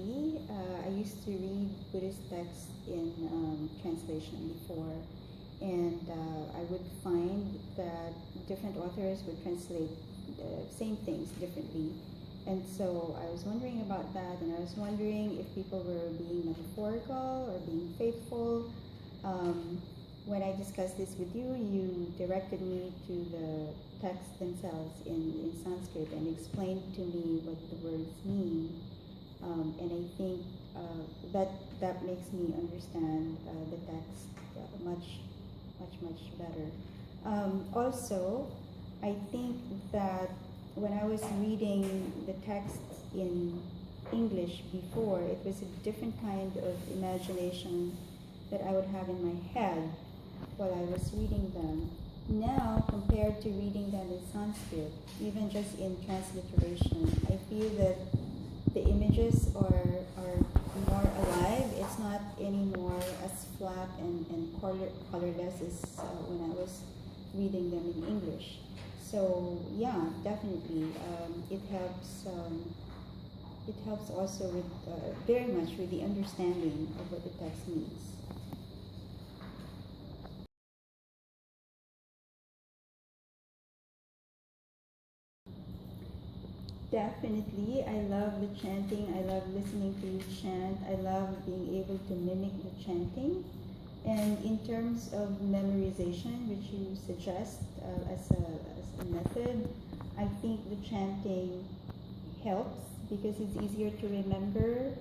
study. I used to read Buddhist texts in translation before, and I would find that different authors would translate the same things differently. And so I was wondering about that, and I was wondering if people were being metaphorical or being faithful. When I discussed this with you, you directed me to the texts themselves in Sanskrit and explained to me what the words mean. And I think that makes me understand the text much better. Also, I think that when I was reading the text in English before, it was a different kind of imagination that I would have in my head while I was reading them. Now, compared to reading them in Sanskrit, even just in transliteration, I feel that the images are more alive. It's not anymore as flat and colorless as when I was reading them in English. So yeah, definitely, it helps. It helps also with very much with the understanding of what the text means. Definitely, I love the chanting. I love listening to you chant. I love being able to mimic the chanting. And in terms of memorization, which you suggest as a method, I think the chanting helps because it's easier to remember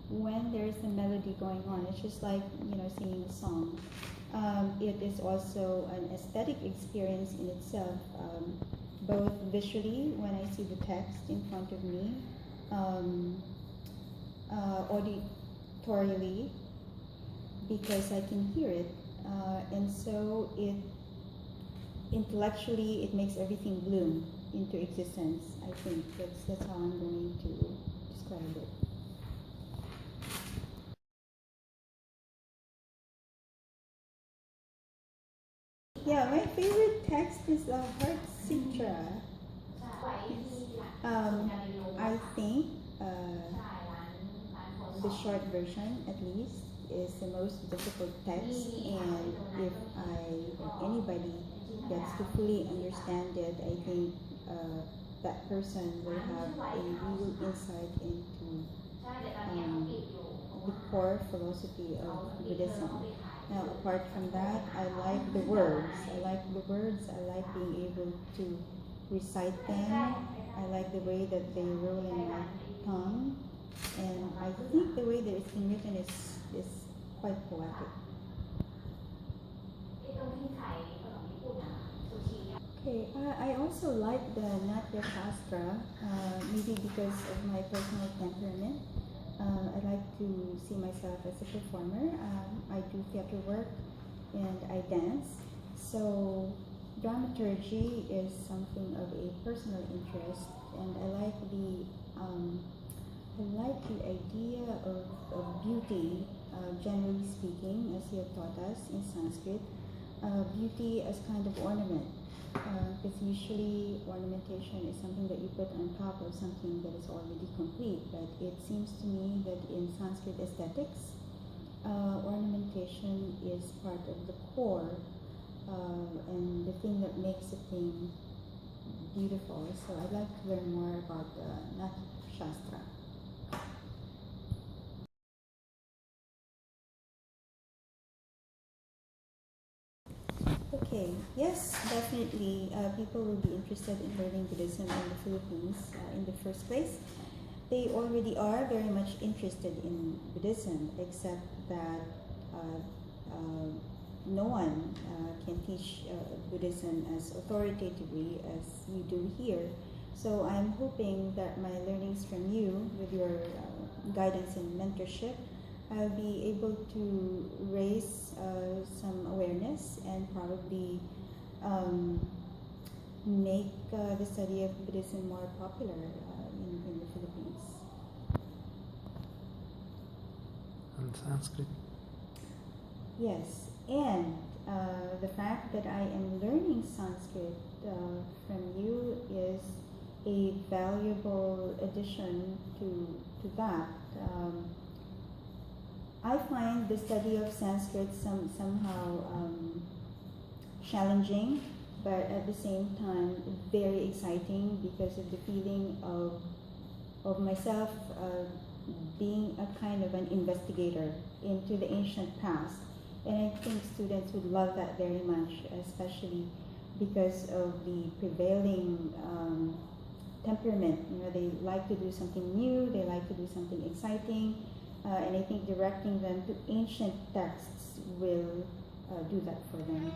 when there's a melody going on. It's just like, singing a song. It is also an aesthetic experience in itself, both visually when I see the text in front of me, auditorily because I can hear it, and so intellectually it makes everything bloom into existence. I think that's how I'm going to describe it. Yeah, my favorite text is the Heart Sutra. I think the short version, at least, is the most difficult text, and if anybody gets to fully understand it, I think that person will have a real insight into the core philosophy of Buddhism. Now, apart from that, I like the words. I like being able to recite them. I like the way that they roll in my tongue. And I think the way that it's been written is quite poetic. Okay, I also like the Natya Shastra, maybe because of my personal temperament. I like to see myself as a performer. I do theater work and I dance. So dramaturgy is something of a personal interest, and I like the idea of beauty, generally speaking, as you have taught us in Sanskrit. Beauty as kind of ornament, because usually ornamentation is something that you put on top of something that is already complete, but it seems to me that in Sanskrit aesthetics, ornamentation is part of the core and the thing that makes a thing beautiful. So I'd like to learn more about the Natya Shastra. Okay, yes, definitely. People will be interested in learning Buddhism in the Philippines in the first place. They already are very much interested in Buddhism, except that no one can teach Buddhism as authoritatively as you do here. So I'm hoping that my learnings from you, with your guidance and mentorship, I'll be able to raise some awareness and probably make the study of Buddhism more popular in the Philippines. And Sanskrit? Yes, and the fact that I am learning Sanskrit from you is a valuable addition to that. I find the study of Sanskrit somehow challenging, but at the same time very exciting because of the feeling of myself being a kind of an investigator into the ancient past. And I think students would love that very much, especially because of the prevailing temperament. You know, they like to do something new, they like to do something exciting, and I think directing them to ancient texts will do that for them.